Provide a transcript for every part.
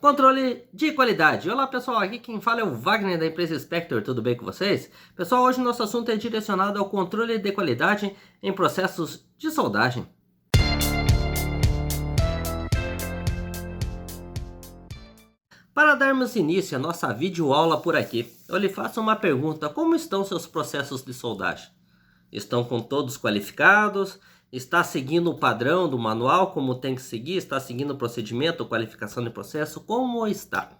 Controle de qualidade. Olá pessoal, aqui quem fala é o Wagner da empresa Spector, tudo bem com vocês? Pessoal, hoje o nosso assunto é direcionado ao controle de qualidade em processos de soldagem. Para darmos início à nossa videoaula por aqui, eu lhe faço uma pergunta: como estão seus processos de soldagem? Estão com todos qualificados? Está seguindo o padrão do manual como tem que seguir? Está seguindo o procedimento, qualificação de processo? Como está?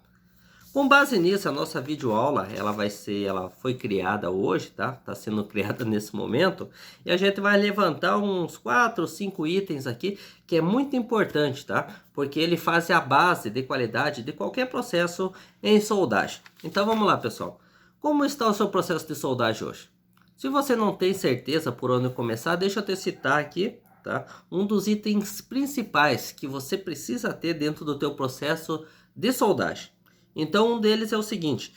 Com base nisso, a nossa videoaula, ela foi criada hoje, tá? Está sendo criada nesse momento, e a gente vai levantar uns 4 ou 5 itens aqui, que é muito importante, tá? Porque ele faz a base de qualidade de qualquer processo em soldagem. Então vamos lá, pessoal. Como está o seu processo de soldagem hoje? Se você não tem certeza por onde começar, deixa eu te citar aqui, tá? Um dos itens principais que você precisa ter dentro do teu processo de soldagem. Então, um deles é o seguinte: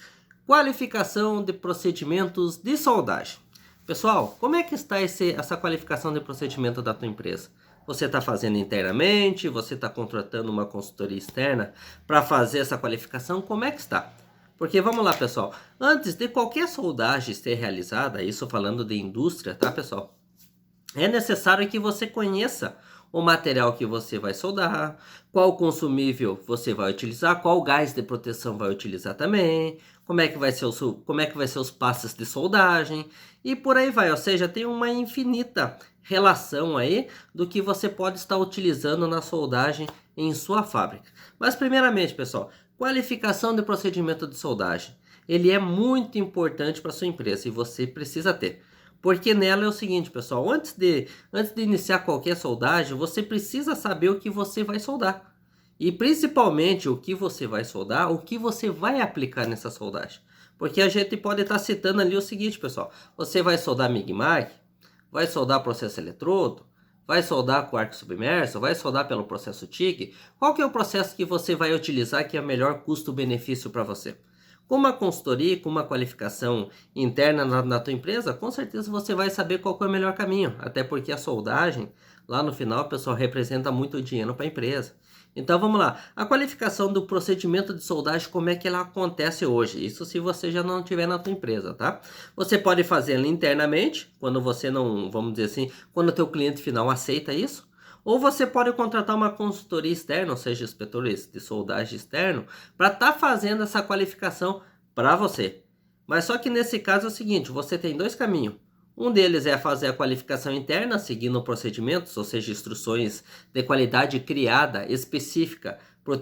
qualificação de procedimentos de soldagem. Pessoal, como é que está essa qualificação de procedimento da tua empresa? Você está fazendo internamente? Você está contratando uma consultoria externa para fazer essa qualificação? Como é que está? Porque vamos lá, pessoal, antes de qualquer soldagem ser realizada, isso falando de indústria, tá, pessoal? É necessário que você conheça o material que você vai soldar, qual consumível você vai utilizar, qual gás de proteção vai utilizar também, como é que vai ser os passos de soldagem e por aí vai. Ou seja, tem uma infinita relação aí do que você pode estar utilizando na soldagem em sua fábrica. Mas primeiramente, pessoal, qualificação de procedimento de soldagem. Ele é muito importante para sua empresa e você precisa ter. Porque nela é o seguinte, pessoal, antes de iniciar qualquer soldagem, você precisa saber o que você vai soldar. E principalmente o que você vai soldar, o que você vai aplicar nessa soldagem. Porque a gente pode estar citando ali o seguinte, pessoal: você vai soldar MIG-MAG, vai soldar processo eletrodo, vai soldar com arco submerso, vai soldar pelo processo TIG. Qual que é o processo que você vai utilizar que é melhor custo-benefício para você? Com uma consultoria, com uma qualificação interna na tua empresa, com certeza você vai saber qual é o melhor caminho. Até porque a soldagem, lá no final, pessoal, representa muito dinheiro para a empresa. Então vamos lá. A qualificação do procedimento de soldagem, como é que ela acontece hoje? Isso se você já não tiver na tua empresa, tá? Você pode fazer ela internamente, quando você não, vamos dizer assim, quando o teu cliente final aceita isso. Ou você pode contratar uma consultoria externa, ou seja, inspetores de soldagem externo, para estar fazendo essa qualificação para você. Mas só que nesse caso é o seguinte: você tem dois caminhos. Um deles é fazer a qualificação interna, seguindo procedimentos, ou seja, instruções de qualidade criada específica para o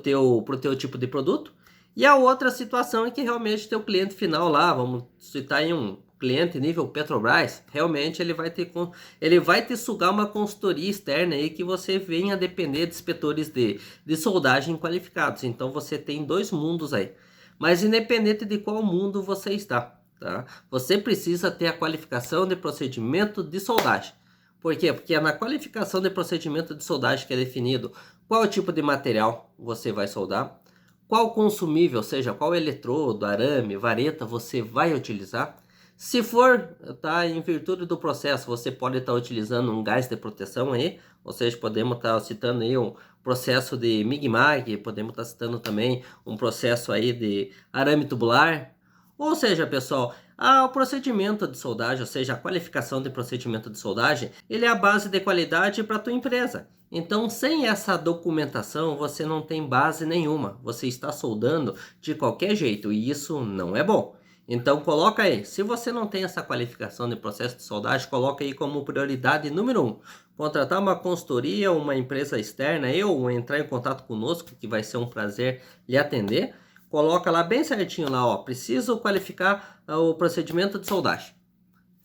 teu tipo de produto. E a outra situação é que realmente teu cliente final lá, vamos citar em um cliente nível Petrobras, realmente ele vai te sugar uma consultoria externa aí que você venha depender de inspetores de soldagem qualificados. Então você tem dois mundos aí. Mas independente de qual mundo você está, tá? Você precisa ter a qualificação de procedimento de soldagem. Por quê? Porque é na qualificação de procedimento de soldagem que é definido qual é o tipo de material você vai soldar, qual consumível, ou seja, qual eletrodo, arame, vareta você vai utilizar. Se for, tá, em virtude do processo, você pode estar utilizando um gás de proteção aí, ou seja, podemos estar citando aí um processo de MIG-MAG, podemos estar citando também um processo aí de arame tubular. Ou seja, pessoal, o procedimento de soldagem, ou seja, a qualificação de procedimento de soldagem, ele é a base de qualidade para a tua empresa. Então, sem essa documentação, você não tem base nenhuma. Você está soldando de qualquer jeito e isso não é bom. Então, coloca aí. Se você não tem essa qualificação de processo de soldagem, coloca aí como prioridade número 1. Contratar uma consultoria, uma empresa externa, ou entrar em contato conosco, que vai ser um prazer lhe atender. Coloca lá bem certinho lá, ó, preciso qualificar o procedimento de soldagem.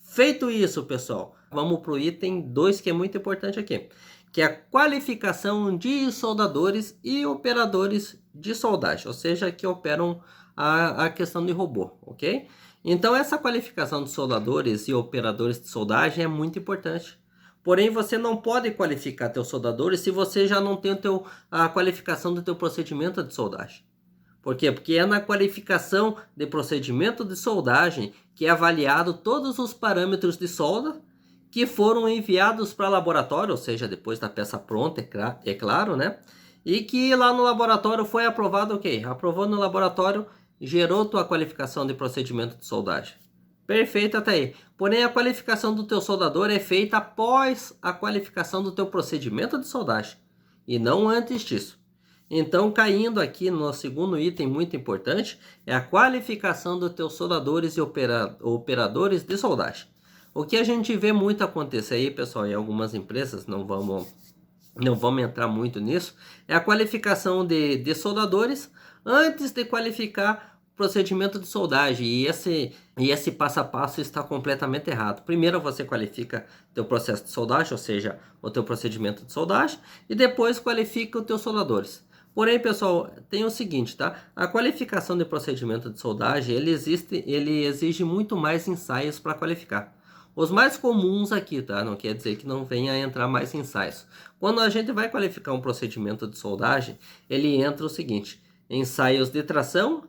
Feito isso, pessoal, vamos para o item 2, que é muito importante aqui, que é a qualificação de soldadores e operadores de soldagem, ou seja, que operam a questão de robô, ok? Então essa qualificação de soldadores e operadores de soldagem é muito importante. Porém, você não pode qualificar teus soldadores se você já não tem a qualificação do teu procedimento de soldagem. Por quê? Porque é na qualificação de procedimento de soldagem que é avaliado todos os parâmetros de solda que foram enviados para laboratório, ou seja, depois da peça pronta, é claro, né? e que lá no laboratório foi aprovado, ok? Aprovou no laboratório, gerou tua qualificação de procedimento de soldagem. Perfeito até aí. Porém, a qualificação do teu soldador é feita após a qualificação do teu procedimento de soldagem e não antes disso. Então, caindo aqui no segundo item muito importante, é a qualificação dos teus soldadores e operadores de soldagem. O que a gente vê muito acontecer aí, pessoal, em algumas empresas, não vamos entrar muito nisso, é a qualificação de soldadores antes de qualificar o procedimento de soldagem. E esse passo a passo está completamente errado. Primeiro você qualifica teu processo de soldagem, ou seja, o teu procedimento de soldagem, e depois qualifica os teus soldadores. Porém, pessoal, tem o seguinte, tá? A qualificação de procedimento de soldagem, ele exige muito mais ensaios para qualificar. Os mais comuns aqui, tá? Não quer dizer que não venha a entrar mais ensaios. Quando a gente vai qualificar um procedimento de soldagem, ele entra o seguinte: ensaios de tração,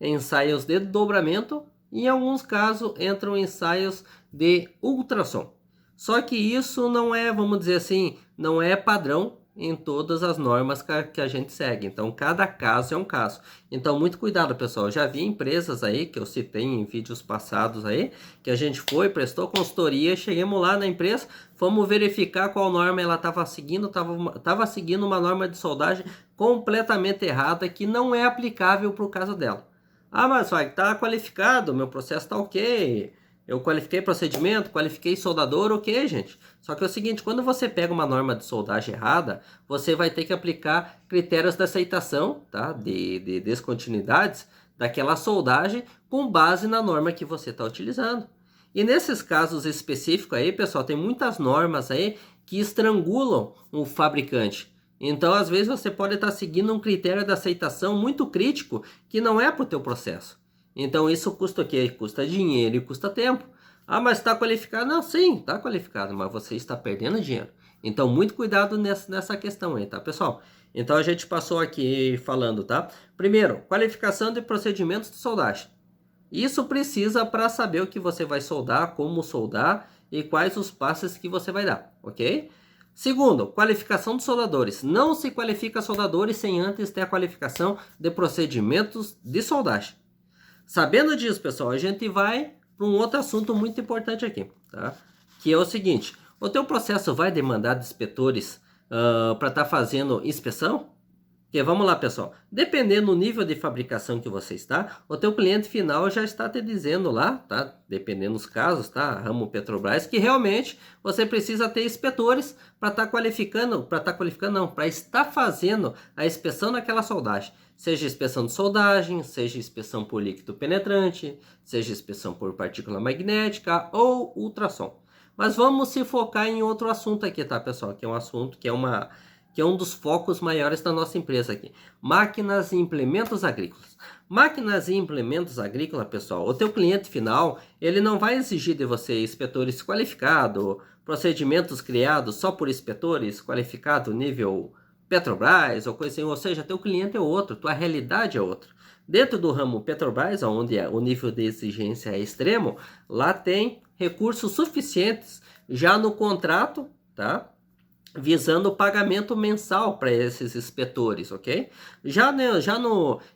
ensaios de dobramento e em alguns casos entram ensaios de ultrassom. Só que isso não é, vamos dizer assim, não é padrão em todas as normas que a gente segue. Então, cada caso é um caso. Então, muito cuidado, pessoal. Eu já vi empresas aí, que eu citei em vídeos passados aí, que a gente foi, prestou consultoria, chegamos lá na empresa, fomos verificar qual norma ela estava seguindo, estava seguindo uma norma de soldagem completamente errada, que não é aplicável para o caso dela. Ah, mas vai, tá qualificado, meu processo tá ok. Eu qualifiquei procedimento, qualifiquei soldador, ok, gente. Só que é o seguinte, quando você pega uma norma de soldagem errada, você vai ter que aplicar critérios de aceitação, tá? De descontinuidades daquela soldagem com base na norma que você está utilizando. E nesses casos específicos aí, pessoal, tem muitas normas aí que estrangulam o fabricante. Então, às vezes, você pode estar seguindo um critério de aceitação muito crítico que não é para o teu processo. Então, isso custa o quê? Custa dinheiro e custa tempo. Ah, mas está qualificado? Não, sim, está qualificado, mas você está perdendo dinheiro. Então, muito cuidado nessa questão aí, tá, pessoal? Então, a gente passou aqui falando, tá? Primeiro, qualificação de procedimentos de soldagem. Isso precisa para saber o que você vai soldar, como soldar e quais os passos que você vai dar, ok? Segundo, qualificação dos soldadores. Não se qualifica soldadores sem antes ter a qualificação de procedimentos de soldagem. Sabendo disso, pessoal, a gente vai para um outro assunto muito importante aqui, tá? Que é o seguinte: o teu processo vai demandar de inspetores para estar fazendo inspeção? Porque vamos lá, pessoal, dependendo do nível de fabricação que você está, o teu cliente final já está te dizendo lá, tá? Dependendo dos casos, tá? Ramo Petrobras, que realmente você precisa ter inspetores para estar para estar fazendo a inspeção naquela soldagem. Seja inspeção de soldagem, seja inspeção por líquido penetrante, seja inspeção por partícula magnética ou ultrassom. Mas vamos se focar em outro assunto aqui, tá, pessoal? Que é um assunto que é um dos focos maiores da nossa empresa aqui. Máquinas e implementos agrícolas. Máquinas e implementos agrícolas, pessoal, o teu cliente final, ele não vai exigir de você inspetores qualificados, procedimentos criados só por inspetores qualificados nível Petrobras ou coisa assim, ou seja, teu cliente é outro, tua realidade é outra. Dentro do ramo Petrobras, onde o nível de exigência é extremo, lá tem recursos suficientes já no contrato, tá? Visando o pagamento mensal para esses inspetores, ok?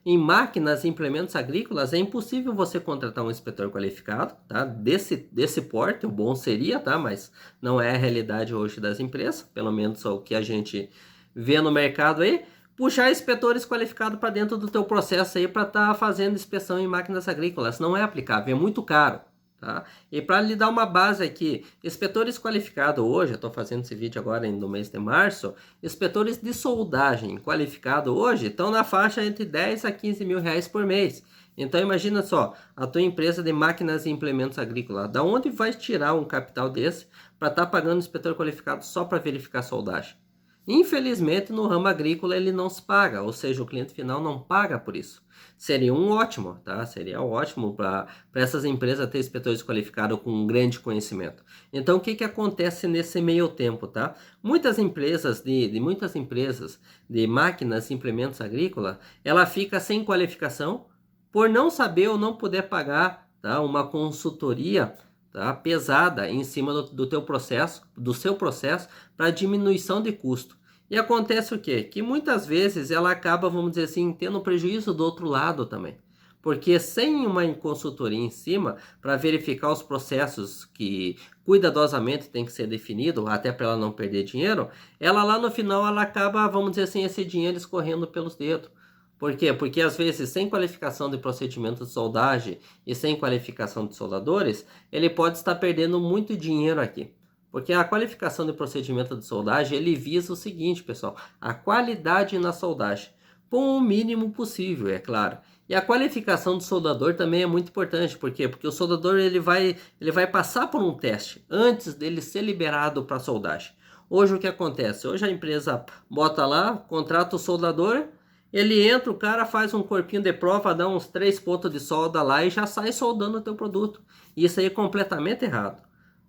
Em máquinas e implementos agrícolas, é impossível você contratar um inspetor qualificado, tá? Desse porte, o bom seria, tá? Mas não é a realidade hoje das empresas, pelo menos o que a gente vê no mercado aí. Puxar inspetores qualificados para dentro do teu processo aí para estar fazendo inspeção em máquinas agrícolas não é aplicável, é muito caro. Tá? E para lhe dar uma base aqui, inspetores qualificados hoje, eu estou fazendo esse vídeo agora no mês de março, inspetores de soldagem qualificados hoje estão na faixa entre 10 a 15 mil reais por mês. Então imagina só, a tua empresa de máquinas e implementos agrícolas, da onde vai tirar um capital desse para estar pagando inspetor qualificado só para verificar soldagem? Infelizmente, no ramo agrícola ele não se paga, ou seja, o cliente final não paga por isso. Seria um ótimo, tá? Seria ótimo para essas empresas ter inspetores qualificados com um grande conhecimento. Então, o que acontece nesse meio tempo, tá? Muitas empresas de máquinas e implementos agrícolas, ela fica sem qualificação por não saber ou não poder pagar, tá? Uma consultoria, tá, pesada em cima do seu processo para diminuição de custo. E acontece o quê? Que muitas vezes ela acaba, vamos dizer assim, tendo prejuízo do outro lado também. Porque sem uma consultoria em cima, para verificar os processos que cuidadosamente tem que ser definido, até para ela não perder dinheiro, ela lá no final ela acaba, vamos dizer assim, esse dinheiro escorrendo pelos dedos. Por quê? Porque às vezes sem qualificação de procedimento de soldagem e sem qualificação de soldadores, ele pode estar perdendo muito dinheiro aqui. Porque a qualificação de procedimento de soldagem, ele visa o seguinte, pessoal, a qualidade na soldagem, com o mínimo possível, é claro. E a qualificação do soldador também é muito importante, por quê? Porque o soldador ele vai passar por um teste antes dele ser liberado para soldagem. Hoje o que acontece? Hoje a empresa bota lá, contrata o soldador, ele entra, o cara faz um corpinho de prova, dá uns 3 pontos de solda lá e já sai soldando o teu produto. Isso aí é completamente errado.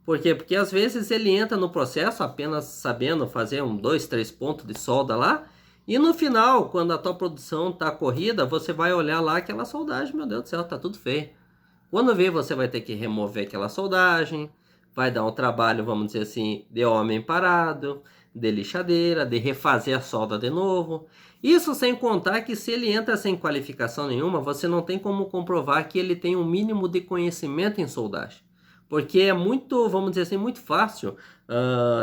Por quê? Porque às vezes ele entra no processo apenas sabendo fazer 2, 3 pontos de solda lá, e no final, quando a tua produção está corrida, você vai olhar lá aquela soldagem, meu Deus do céu, tá tudo feio. Quando vê, você vai ter que remover aquela soldagem, vai dar um trabalho, vamos dizer assim, de homem parado, de lixadeira, de refazer a solda de novo. Isso sem contar que se ele entra sem qualificação nenhuma, você não tem como comprovar que ele tem um mínimo de conhecimento em soldagem. Porque é muito, vamos dizer assim, muito fácil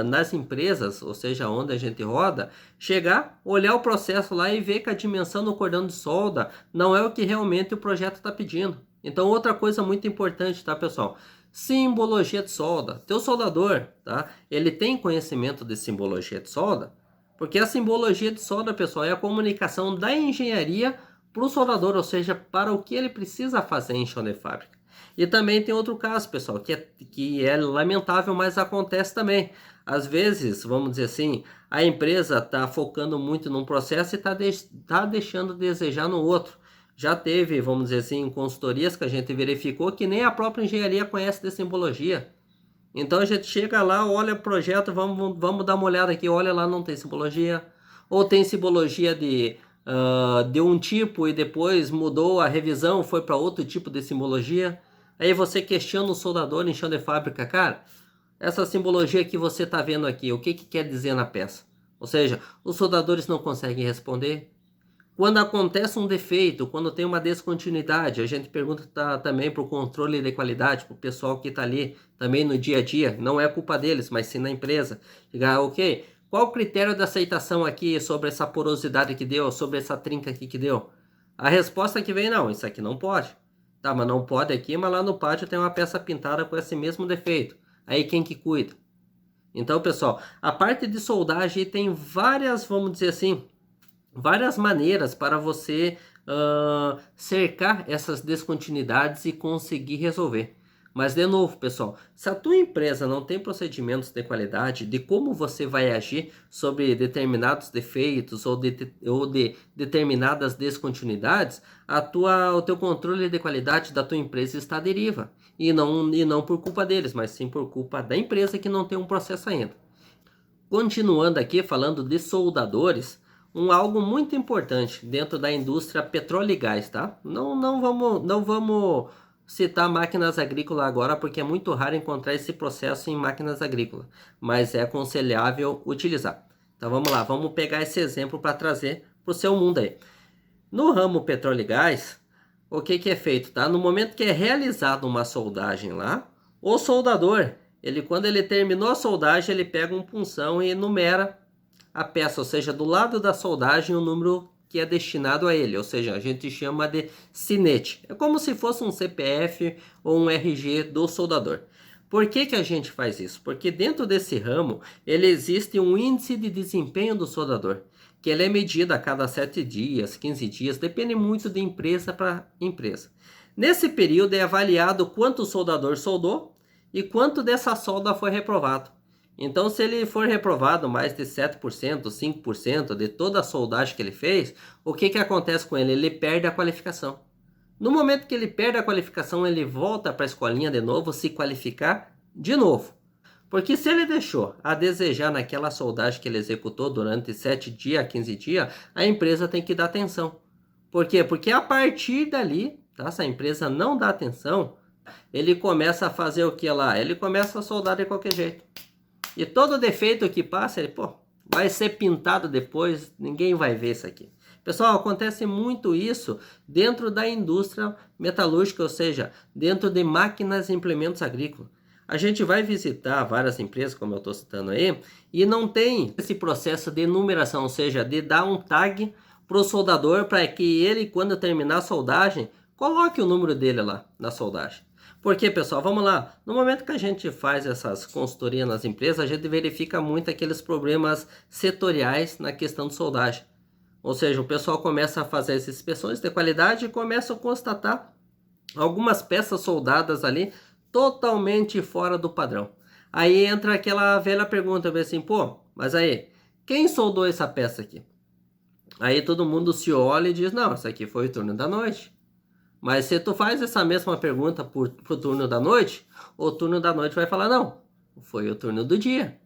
nas empresas, ou seja, onde a gente roda, chegar, olhar o processo lá e ver que a dimensão do cordão de solda não é o que realmente o projeto está pedindo. Então, outra coisa muito importante, tá, pessoal? Simbologia de solda. Teu soldador, tá? Ele tem conhecimento de simbologia de solda? Porque a simbologia de solda, pessoal, é a comunicação da engenharia para o soldador, ou seja, para o que ele precisa fazer em chão de fábrica. E também tem outro caso, pessoal, que é lamentável, mas acontece também. Às vezes, vamos dizer assim, a empresa está focando muito num processo e está deixando de desejar no outro. Já teve, vamos dizer assim, consultorias que a gente verificou que nem a própria engenharia conhece de simbologia. Então a gente chega lá, olha o projeto, vamos dar uma olhada aqui, olha lá, não tem simbologia. Ou tem simbologia de um tipo e depois mudou a revisão, foi para outro tipo de simbologia. Aí você questiona o soldador em chão de fábrica, cara, essa simbologia que você está vendo aqui, o que quer dizer na peça? Ou seja, os soldadores não conseguem responder. Quando acontece um defeito, quando tem uma descontinuidade, a gente pergunta também para o controle de qualidade, para o pessoal que está ali também no dia a dia, não é culpa deles, mas sim na empresa. Diga, ok, qual o critério de aceitação aqui sobre essa porosidade que deu, sobre essa trinca aqui que deu? A resposta que vem, não, isso aqui não pode. Tá, mas não pode aqui, mas lá no pátio tem uma peça pintada com esse mesmo defeito. Aí quem que cuida? Então, pessoal, a parte de soldagem tem várias, vamos dizer assim, várias maneiras para você cercar essas descontinuidades e conseguir resolver. Mas de novo, pessoal, se a tua empresa não tem procedimentos de qualidade de como você vai agir sobre determinados defeitos ou de determinadas descontinuidades, o teu controle de qualidade da tua empresa está à deriva. E não por culpa deles, mas sim por culpa da empresa que não tem um processo ainda. Continuando aqui, falando de soldadores, algo muito importante dentro da indústria petróleo e gás, tá? Não vamos citar máquinas agrícolas agora, porque é muito raro encontrar esse processo em máquinas agrícolas, mas é aconselhável utilizar. Então vamos lá, vamos pegar esse exemplo para trazer para o seu mundo aí. No ramo petróleo e gás, o que é feito, tá? No momento que é realizada uma soldagem lá, o soldador, quando ele terminou a soldagem, ele pega um punção e numera a peça, ou seja, do lado da soldagem o número que é destinado a ele, ou seja, a gente chama de sinete. É como se fosse um CPF ou um RG do soldador. Por que a gente faz isso? Porque dentro desse ramo, ele existe um índice de desempenho do soldador, que ele é medido a cada 7 dias, 15 dias, depende muito de empresa para empresa. Nesse período é avaliado quanto o soldador soldou e quanto dessa solda foi reprovado. Então, se ele for reprovado mais de 7%, 5% de toda a soldagem que ele fez, o que acontece com ele? Ele perde a qualificação. No momento que ele perde a qualificação, ele volta para a escolinha de novo, se qualificar de novo. Porque se ele deixou a desejar naquela soldagem que ele executou durante 7 dias, 15 dias, a empresa tem que dar atenção. Por quê? Porque a partir dali, tá? Se a empresa não dá atenção, ele começa a fazer o que lá? Ele começa a soldar de qualquer jeito. E todo defeito que passa, ele, vai ser pintado depois, ninguém vai ver isso aqui. Pessoal, acontece muito isso dentro da indústria metalúrgica, ou seja, dentro de máquinas e implementos agrícolas. A gente vai visitar várias empresas, como eu estou citando aí, e não tem esse processo de numeração, ou seja, de dar um tag para o soldador para que ele, quando terminar a soldagem, coloque o número dele lá na soldagem. Porque, pessoal, vamos lá, no momento que a gente faz essas consultorias nas empresas, a gente verifica muito aqueles problemas setoriais na questão de soldagem. Ou seja, o pessoal começa a fazer essas inspeções de qualidade e começa a constatar algumas peças soldadas ali totalmente fora do padrão. Aí entra aquela velha pergunta, assim, pô, mas aí, quem soldou essa peça aqui? Aí todo mundo se olha e diz, não, isso aqui foi o turno da noite. Mas se tu faz essa mesma pergunta pro turno da noite, o turno da noite vai falar, não, foi o turno do dia.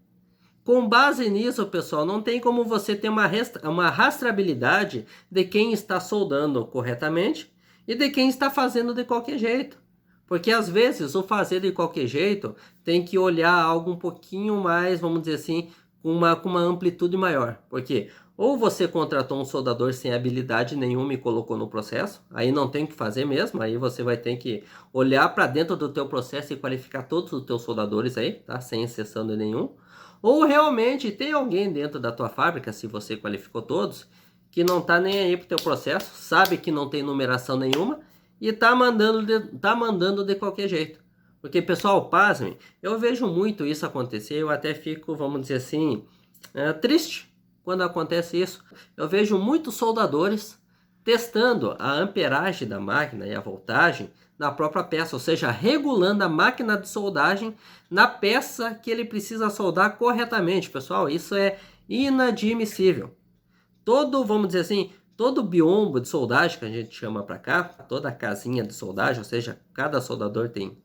Com base nisso, pessoal, não tem como você ter uma rastreabilidade de quem está soldando corretamente e de quem está fazendo de qualquer jeito. Porque às vezes o fazer de qualquer jeito tem que olhar algo um pouquinho mais, vamos dizer assim, com uma amplitude maior. Porque ou você contratou um soldador sem habilidade nenhuma e colocou no processo, aí não tem o que fazer mesmo, aí você vai ter que olhar para dentro do teu processo e qualificar todos os teus soldadores aí, tá? Sem exceção de nenhum. Ou realmente tem alguém dentro da tua fábrica, se você qualificou todos, que não tá nem aí pro teu processo, sabe que não tem numeração nenhuma e tá mandando de qualquer jeito. Porque, pessoal, pasmem, eu vejo muito isso acontecer, eu até fico, vamos dizer assim, triste quando acontece isso. Eu vejo muitos soldadores testando a amperagem da máquina e a voltagem na própria peça, ou seja, regulando a máquina de soldagem na peça que ele precisa soldar corretamente. Pessoal, isso é inadmissível. Todo, vamos dizer assim, todo biombo de soldagem que a gente chama para cá, toda casinha de soldagem, ou seja, cada soldador tem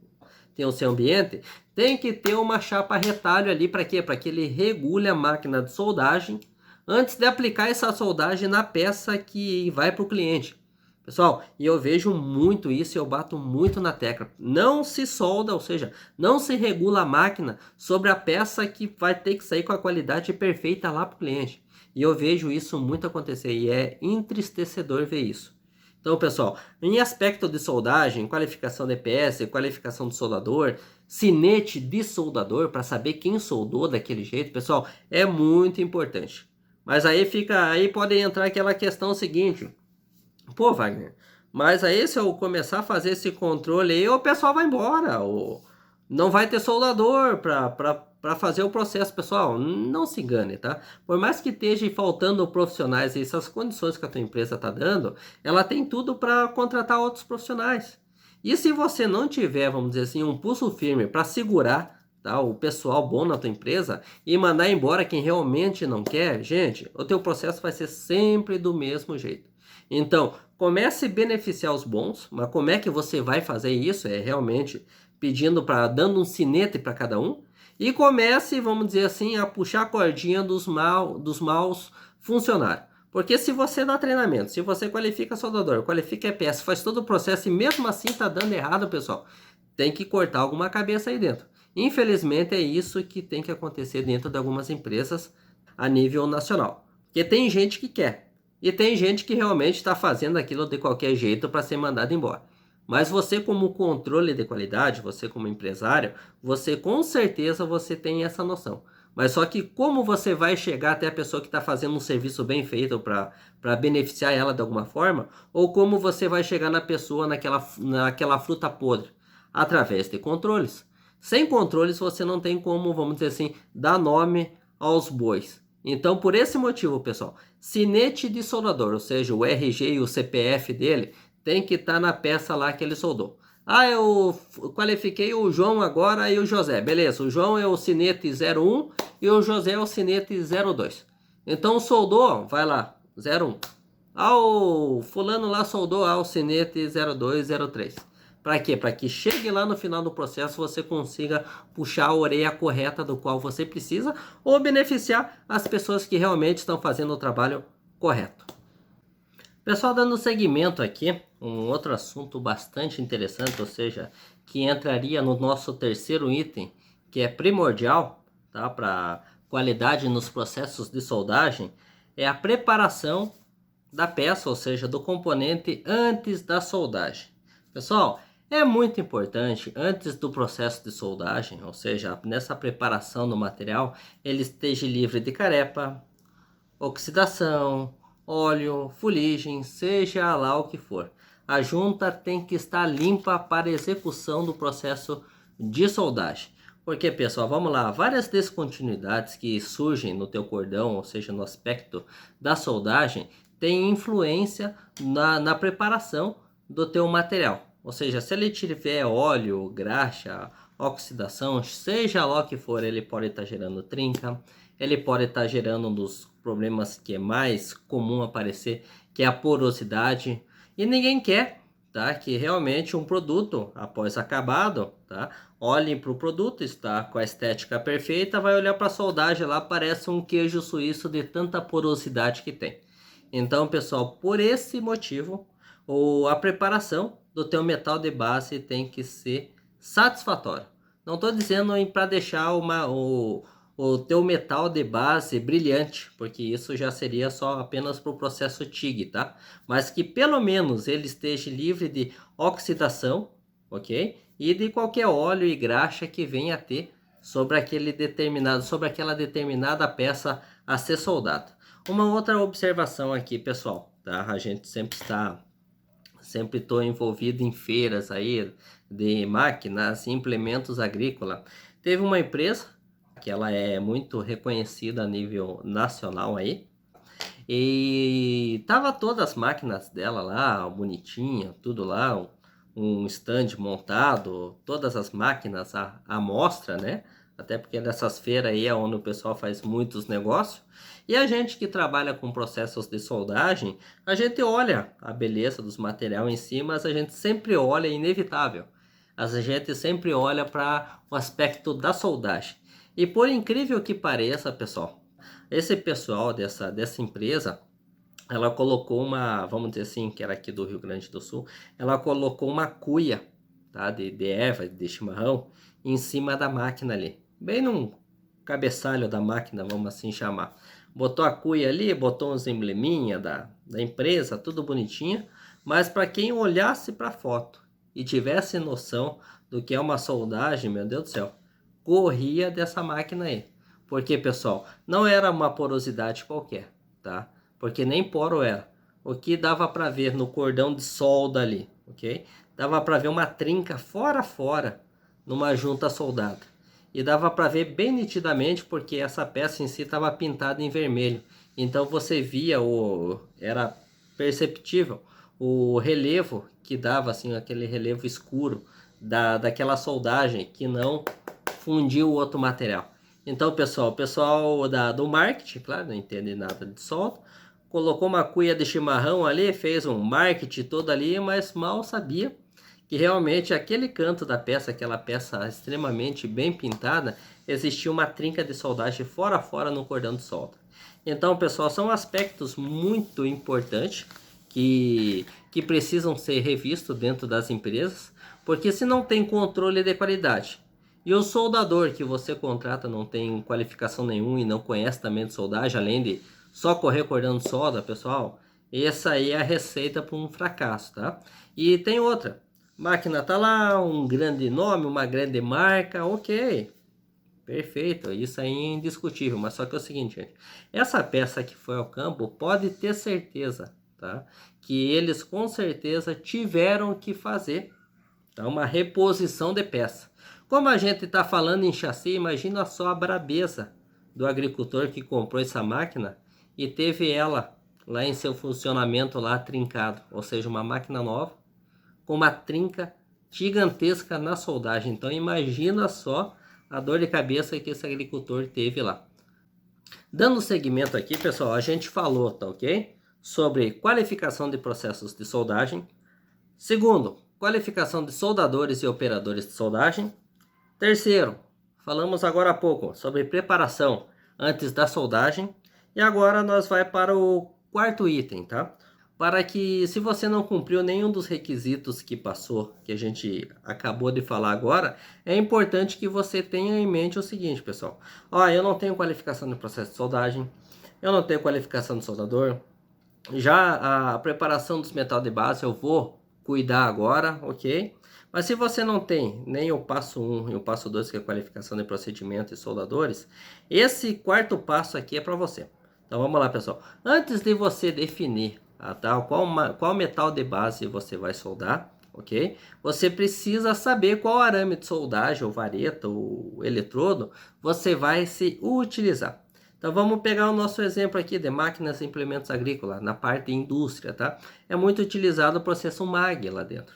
o seu ambiente, tem que ter uma chapa retalho ali para quê? Para que ele regule a máquina de soldagem antes de aplicar essa soldagem na peça que vai para o cliente. Pessoal, e eu vejo muito isso e eu bato muito na tecla. Não se solda, ou seja, não se regula a máquina sobre a peça que vai ter que sair com a qualidade perfeita lá para o cliente. E eu vejo isso muito acontecer e é entristecedor ver isso. Então, pessoal, em aspecto de soldagem, qualificação de EPS, qualificação do soldador, sinete de soldador para saber quem soldou daquele jeito, pessoal, é muito importante. Mas aí pode entrar aquela questão seguinte: pô, Wagner, mas aí se eu começar a fazer esse controle aí, o pessoal vai embora, ou não vai ter soldador para fazer o processo. Pessoal, não se engane, tá? Por mais que esteja faltando profissionais e essas condições que a tua empresa está dando, ela tem tudo para contratar outros profissionais. E se você não tiver, vamos dizer assim, um pulso firme para segurar, tá, o pessoal bom na tua empresa e mandar embora quem realmente não quer, gente, o teu processo vai ser sempre do mesmo jeito. Então, comece a beneficiar os bons, mas como é que você vai fazer isso? É realmente dando um sinete para cada um, e comece, vamos dizer assim, a puxar a cordinha dos maus funcionários. Porque se você dá treinamento, se você qualifica soldador, qualifica EPS, faz todo o processo e mesmo assim tá dando errado, pessoal, tem que cortar alguma cabeça aí dentro. Infelizmente é isso que tem que acontecer dentro de algumas empresas a nível nacional. Porque tem gente que quer. E tem gente que realmente está fazendo aquilo de qualquer jeito para ser mandado embora. Mas você como controle de qualidade, você como empresário, você com certeza você tem essa noção. Mas só que como você vai chegar até a pessoa que está fazendo um serviço bem feito para beneficiar ela de alguma forma? Ou como você vai chegar na pessoa naquela fruta podre? Através de controles. Sem controles você não tem como, vamos dizer assim, dar nome aos bois. Então, por esse motivo, pessoal, sinete de soldador, ou seja, o RG e o CPF dele, tem que estar na peça lá que ele soldou. Ah, eu qualifiquei o João agora e o José. Beleza, o João é o sinete 01 e o José é o sinete 02. Então, soldou, vai lá, 01. Ah, o fulano lá soldou o sinete 02, 03. Para quê? Para que chegue lá no final do processo você consiga puxar a orelha correta do qual você precisa ou beneficiar as pessoas que realmente estão fazendo o trabalho correto. Pessoal, dando seguimento aqui, um outro assunto bastante interessante, ou seja, que entraria no nosso terceiro item, que é primordial, tá? qualidade nos processos de soldagem é a preparação da peça, ou seja, do componente antes da soldagem. Pessoal, é muito importante antes do processo de soldagem, ou seja, nessa preparação do material, ele esteja livre de carepa, oxidação, óleo, fuligem, seja lá o que for. A junta tem que estar limpa para execução do processo de soldagem. Porque, pessoal, vamos lá, várias descontinuidades que surgem no teu cordão, ou seja, no aspecto da soldagem, têm influência na preparação do teu material. Ou seja, se ele tiver óleo, graxa, oxidação, seja lá o que for, ele pode estar gerando trinca, ele pode estar gerando um dos problemas que é mais comum aparecer, que é a porosidade. E ninguém quer, tá, que realmente um produto, após acabado, tá, olhe para o produto, está com a estética perfeita, vai olhar para a soldagem lá, parece um queijo suíço de tanta porosidade que tem. Então, pessoal, por esse motivo, a preparação do teu metal de base tem que ser satisfatória. Não estou dizendo para deixar o teu metal de base brilhante, porque isso já seria só apenas para o processo TIG, tá? Mas que pelo menos ele esteja livre de oxidação, ok? E de qualquer óleo e graxa que venha a ter sobre aquela determinada peça a ser soldada. Uma outra observação aqui, pessoal, tá? A gente sempre estou envolvido em feiras aí de máquinas e implementos agrícolas. Teve uma empresa que ela é muito reconhecida a nível nacional aí, e tava todas as máquinas dela lá, bonitinha, tudo lá, um stand montado, todas as máquinas à mostra, né? Até porque nessas feiras aí é onde o pessoal faz muitos negócios. E a gente que trabalha com processos de soldagem, a gente olha a beleza dos materiais em si, mas a gente sempre olha, é inevitável. A gente sempre olha para o aspecto da soldagem. E por incrível que pareça, pessoal, esse pessoal dessa empresa, ela colocou vamos dizer assim, que era aqui do Rio Grande do Sul, ela colocou uma cuia, tá, de erva, de chimarrão, em cima da máquina ali, bem num cabeçalho da máquina, vamos assim chamar. Botou a cuia ali, botou uns embleminha da empresa, tudo bonitinho, mas para quem olhasse para a foto e tivesse noção do que é uma soldagem, meu Deus do céu, corria dessa máquina aí. Porque, pessoal, não era uma porosidade qualquer, tá? Porque nem poro era. O que dava para ver no cordão de solda ali, ok? Dava para ver uma trinca fora, numa junta soldada. E dava para ver bem nitidamente porque essa peça em si estava pintada em vermelho. Então você via, era perceptível o relevo que dava, assim, aquele relevo escuro daquela soldagem que não fundiu o outro material. Então, pessoal, o pessoal do marketing, claro, não entende nada de solda, colocou uma cuia de chimarrão ali, fez um marketing todo ali, mas mal sabia que realmente aquele canto da peça, aquela peça extremamente bem pintada, existia uma trinca de soldagem fora no cordão de solda. Então, pessoal, são aspectos muito importantes que precisam ser revistos dentro das empresas, porque se não tem controle de qualidade, e o soldador que você contrata não tem qualificação nenhuma e não conhece também de soldagem, além de só correr cordão de solda, pessoal, essa aí é a receita para um fracasso, tá? E tem outra, máquina tá lá, um grande nome, uma grande marca, ok, perfeito, isso aí é indiscutível, mas só que é o seguinte, gente, essa peça que foi ao campo, pode ter certeza, tá? Que eles com certeza tiveram que fazer, tá? Uma reposição de peça. Como a gente está falando em chassi, imagina só a brabeza do agricultor que comprou essa máquina e teve ela lá em seu funcionamento lá trincado, ou seja, uma máquina nova com uma trinca gigantesca na soldagem. Então imagina só a dor de cabeça que esse agricultor teve lá. Dando seguimento aqui, pessoal, a gente falou, tá ok? Sobre qualificação de processos de soldagem. Segundo, qualificação de soldadores e operadores de soldagem. Terceiro, falamos agora há pouco sobre preparação antes da soldagem. E agora nós vai para o quarto item, tá? para que, se você não cumpriu nenhum dos requisitos que passou, que a gente acabou de falar agora, é importante que você tenha em mente o seguinte, pessoal. Ó, eu não tenho qualificação no processo de soldagem, eu não tenho qualificação de soldador, já a preparação dos metal de base eu vou cuidar agora, ok? Mas se você não tem nem o passo 1 e o passo 2, que é a qualificação de procedimento e soldadores, esse quarto passo aqui é para você. Então vamos lá, pessoal. Antes de você definir qual metal de base você vai soldar, ok? Você precisa saber qual arame de soldagem, ou vareta, ou eletrodo, você vai se utilizar. Então vamos pegar o nosso exemplo aqui de máquinas e implementos agrícolas, na parte indústria, tá? É muito utilizado o processo MAG lá dentro.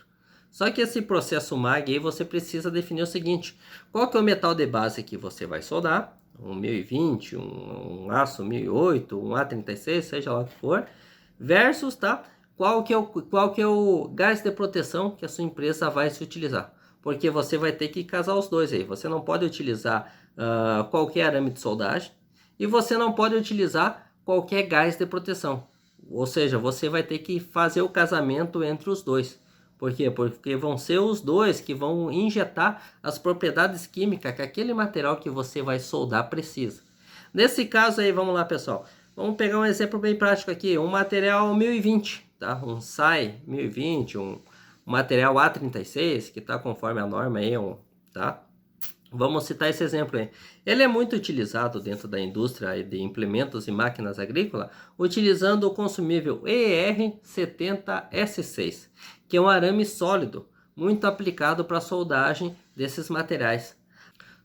Só que esse processo MAG aí você precisa definir o seguinte: qual que é o metal de base que você vai soldar? Um 1020, um aço 1008, um A36, seja lá o que for, versus, tá? Qual que é o gás de proteção que a sua empresa vai se utilizar? Porque você vai ter que casar os dois aí. Você não pode utilizar qualquer arame de soldagem e você não pode utilizar qualquer gás de proteção. Ou seja, você vai ter que fazer o casamento entre os dois. Por quê? Porque vão ser os dois que vão injetar as propriedades químicas que aquele material que você vai soldar precisa. Nesse caso aí, vamos lá, pessoal. Vamos pegar um exemplo bem prático aqui. Um material 1020, tá? Um SAI 1020, um material A36, que está conforme a norma aí, tá? Vamos citar esse exemplo aí. Ele é muito utilizado dentro da indústria de implementos e máquinas agrícolas, utilizando o consumível ER70S6, que é um arame sólido, muito aplicado para a soldagem desses materiais.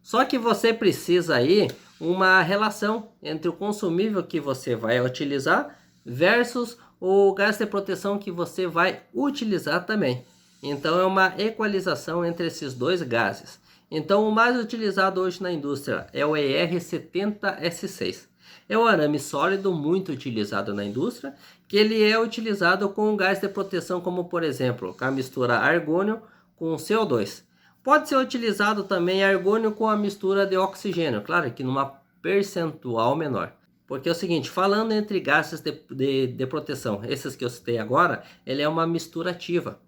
Só que você precisa aí uma relação entre o consumível que você vai utilizar versus o gás de proteção que você vai utilizar também. Então é uma equalização entre esses dois gases. Então o mais utilizado hoje na indústria é o ER70S6. É um arame sólido muito utilizado na indústria, que ele é utilizado com gás de proteção como, por exemplo, com a mistura argônio com CO2. Pode ser utilizado também argônio com a mistura de oxigênio, claro que numa percentual menor. Porque é o seguinte, falando entre gases de proteção, esses que eu citei agora, ele é uma mistura ativa.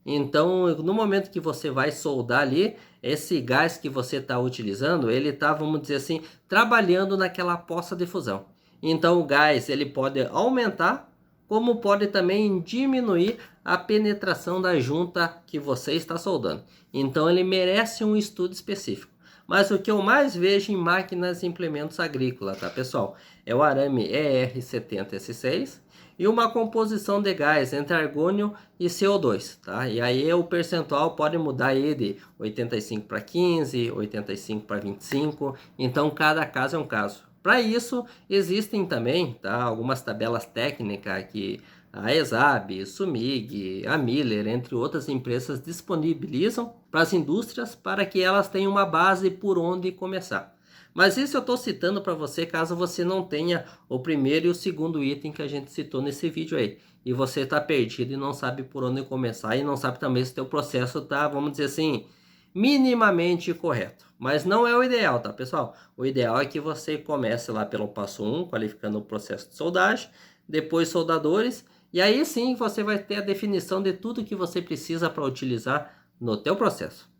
Então, no momento que você vai soldar ali, esse gás que você está utilizando, ele está, vamos dizer assim, trabalhando naquela poça de fusão. Então, o gás ele pode aumentar, como pode também diminuir a penetração da junta que você está soldando. Então, ele merece um estudo específico. Mas o que eu mais vejo em máquinas e implementos agrícolas, tá, pessoal? É o arame ER70S6 e uma composição de gás entre argônio e CO2, tá? E aí o percentual pode mudar aí de 85 para 15, 85 para 25, então cada caso é um caso. Para isso, existem também, tá, algumas tabelas técnicas que a ESAB, Sumig, a Miller, entre outras empresas, disponibilizam para as indústrias para que elas tenham uma base por onde começar. Mas isso eu estou citando para você caso você não tenha o primeiro e o segundo item que a gente citou nesse vídeo aí. E você está perdido e não sabe por onde começar e não sabe também se o teu processo está, vamos dizer assim, minimamente correto. Mas não é o ideal, tá, pessoal? O ideal é que você comece lá pelo passo 1, qualificando o processo de soldagem, depois soldadores, e aí sim você vai ter a definição de tudo que você precisa para utilizar no teu processo.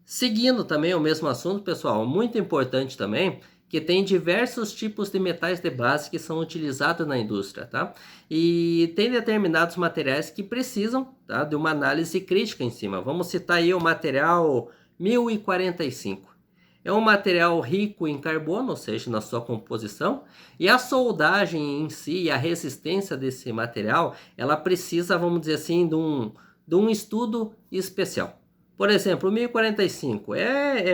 Seguindo também o mesmo assunto, pessoal, muito importante também, que tem diversos tipos de metais de base que são utilizados na indústria, tá? E tem determinados materiais que precisam, tá, de uma análise crítica em cima. Vamos citar aí o material 1045. É um material rico em carbono, ou seja, na sua composição, e a soldagem em si, a resistência desse material, ela precisa, vamos dizer assim, de um estudo especial. Por exemplo, o 1045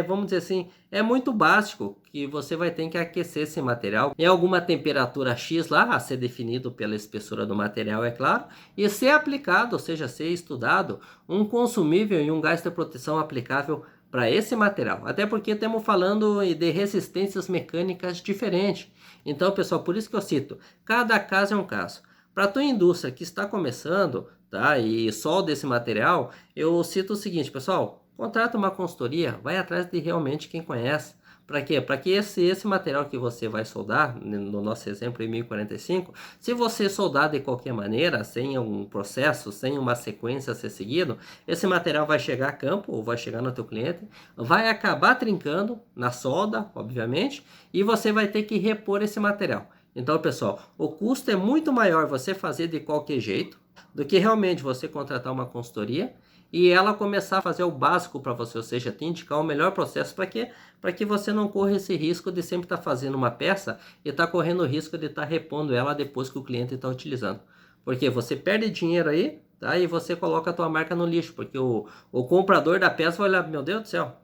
vamos dizer assim, é muito básico que você vai ter que aquecer esse material em alguma temperatura X lá, a ser definido pela espessura do material, é claro, e ser aplicado, ou seja, ser estudado, um consumível e um gás de proteção aplicável para esse material. Até porque estamos falando de resistências mecânicas diferentes. Então, pessoal, por isso que eu cito, cada caso é um caso. Para a tua indústria que está começando, tá, e solda esse material, eu cito o seguinte, pessoal, contrata uma consultoria, vai atrás de realmente quem conhece, Para quê? Para que esse material que você vai soldar, no nosso exemplo em 1045, se você soldar de qualquer maneira, sem um processo, sem uma sequência a ser seguido, esse material vai chegar a campo, ou vai chegar no teu cliente, vai acabar trincando na solda, obviamente, e você vai ter que repor esse material. Então, pessoal, o custo é muito maior você fazer de qualquer jeito, do que realmente você contratar uma consultoria e ela começar a fazer o básico para você, ou seja, te indicar o melhor processo para quê? Para que você não corra esse risco de sempre estar fazendo uma peça e estar correndo o risco de estar repondo ela depois que o cliente está utilizando. Porque você perde dinheiro aí, tá? E você coloca a tua marca no lixo, porque o comprador da peça vai olhar, meu Deus do céu,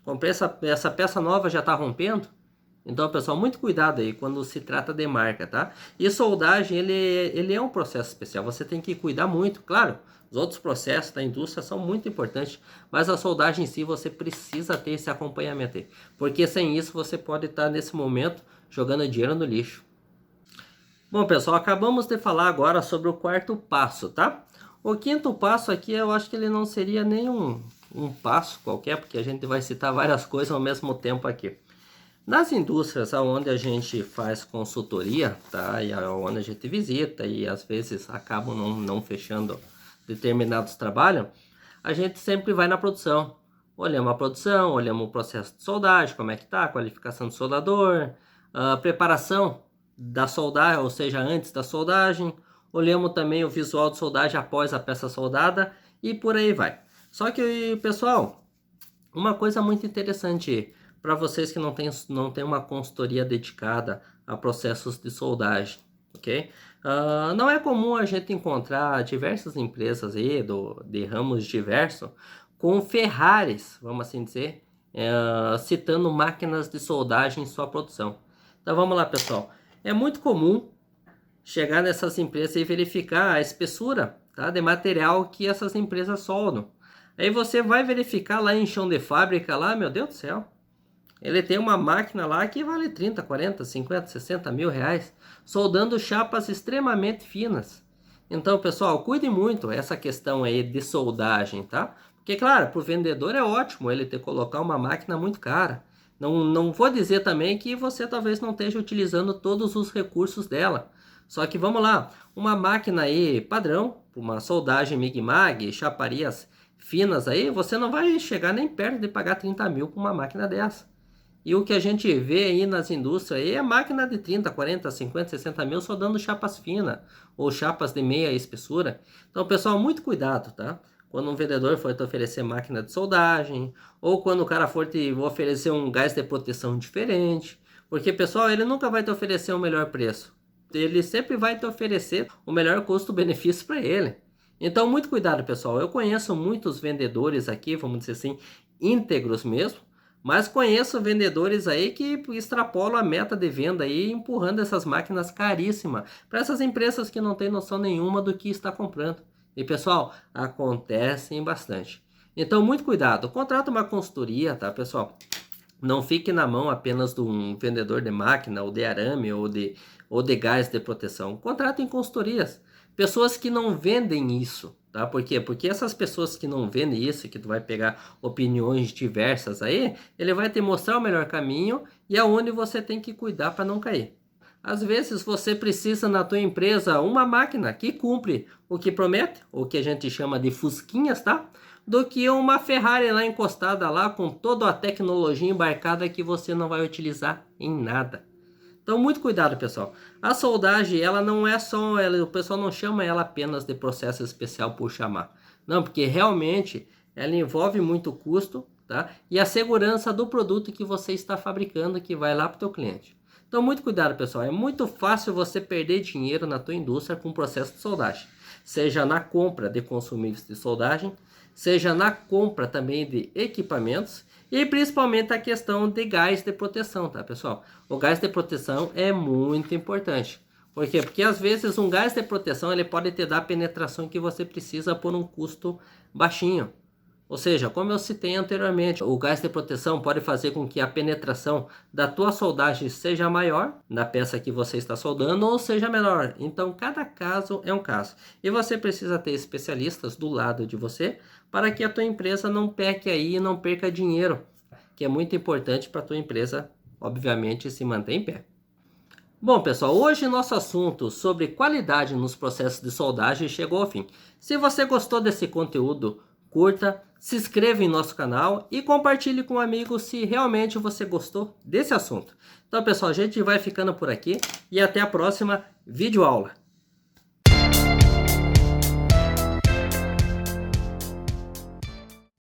comprei essa peça nova, já está rompendo. Então, pessoal, muito cuidado aí quando se trata de marca, tá? E soldagem, ele é um processo especial, você tem que cuidar muito, claro. Os outros processos da indústria são muito importantes, mas a soldagem em si você precisa ter esse acompanhamento aí, porque sem isso você pode estar nesse momento jogando dinheiro no lixo. Bom, pessoal, acabamos de falar agora sobre o quarto passo, tá? O quinto passo aqui, eu acho que ele não seria nem um passo qualquer, porque a gente vai citar várias coisas ao mesmo tempo aqui. Nas indústrias onde a gente faz consultoria, tá? E onde a gente visita e às vezes acabam não fechando determinados trabalhos, a gente sempre vai na produção. Olhamos a produção, olhamos o processo de soldagem, como é que tá, a qualificação do soldador, a preparação da soldagem, ou seja, antes da soldagem. Olhamos também o visual de soldagem após a peça soldada e por aí vai. Só que, pessoal, uma coisa muito interessante para vocês que não tem uma consultoria dedicada a processos de soldagem, ok? Não é comum a gente encontrar diversas empresas aí de ramos diversos com Ferraris, vamos assim dizer, citando máquinas de soldagem em sua produção. Então vamos lá, pessoal. É muito comum chegar nessas empresas e verificar a espessura, tá, de material que essas empresas soldam. Aí você vai verificar lá em chão de fábrica, lá, meu Deus do céu, ele tem uma máquina lá que vale 30, 40, 50, 60 mil reais, soldando chapas extremamente finas. Então, pessoal, cuide muito essa questão aí de soldagem, tá? Porque, claro, para o vendedor é ótimo ele ter colocar uma máquina muito cara. Não vou dizer também que você talvez não esteja utilizando todos os recursos dela. Só que vamos lá, uma máquina aí padrão, uma soldagem Mig-Mag, chaparias finas aí, você não vai chegar nem perto de pagar 30 mil com uma máquina dessa. E o que a gente vê aí nas indústrias aí é máquina de 30, 40, 50, 60 mil só dando chapas finas ou chapas de meia espessura. Então, pessoal, muito cuidado, tá? Quando um vendedor for te oferecer máquina de soldagem ou quando o cara for te oferecer um gás de proteção diferente. Porque, pessoal, ele nunca vai te oferecer o melhor preço. Ele sempre vai te oferecer o melhor custo-benefício para ele. Então, muito cuidado, pessoal. Eu conheço muitos vendedores aqui, vamos dizer assim, íntegros mesmo. Mas conheço vendedores aí que extrapolam a meta de venda aí, empurrando essas máquinas caríssimas para essas empresas que não têm noção nenhuma do que está comprando. E pessoal, acontecem bastante. Então, muito cuidado. Contrata uma consultoria, tá, pessoal? Não fique na mão apenas de um vendedor de máquina, ou de arame, ou de gás de proteção. Contratem consultorias. Pessoas que não vendem isso, tá? Por quê? Porque essas pessoas que não vendem isso, que tu vai pegar opiniões diversas aí, ele vai te mostrar o melhor caminho e aonde você tem que cuidar para não cair. Às vezes você precisa na tua empresa uma máquina que cumpre o que promete, o que a gente chama de fusquinhas, tá? Do que uma Ferrari lá encostada lá com toda a tecnologia embarcada que você não vai utilizar em nada. Então, muito cuidado, pessoal. A soldagem, ela não é só... o pessoal não chama ela apenas de processo especial por chamar. Não, porque realmente ela envolve muito custo, tá? E a segurança do produto que você está fabricando, que vai lá para o teu cliente. Então, muito cuidado, pessoal. É muito fácil você perder dinheiro na tua indústria com o processo de soldagem. Seja na compra de consumíveis de soldagem, seja na compra também de equipamentos e principalmente a questão de gás de proteção, tá, pessoal? O gás de proteção é muito importante. Por quê? Porque às vezes um gás de proteção ele pode te dar a penetração que você precisa por um custo baixinho. Ou seja, como eu citei anteriormente, o gás de proteção pode fazer com que a penetração da tua soldagem seja maior na peça que você está soldando ou seja menor. Então, cada caso é um caso. E você precisa ter especialistas do lado de você para que a tua empresa não peque aí e não perca dinheiro, que é muito importante para a tua empresa obviamente, se manter em pé. Bom, pessoal, hoje nosso assunto sobre qualidade nos processos de soldagem chegou ao fim. Se você gostou desse conteúdo, curta, se inscreva em nosso canal e compartilhe com um amigo se realmente você gostou desse assunto. Então, pessoal, a gente vai ficando por aqui e até a próxima videoaula.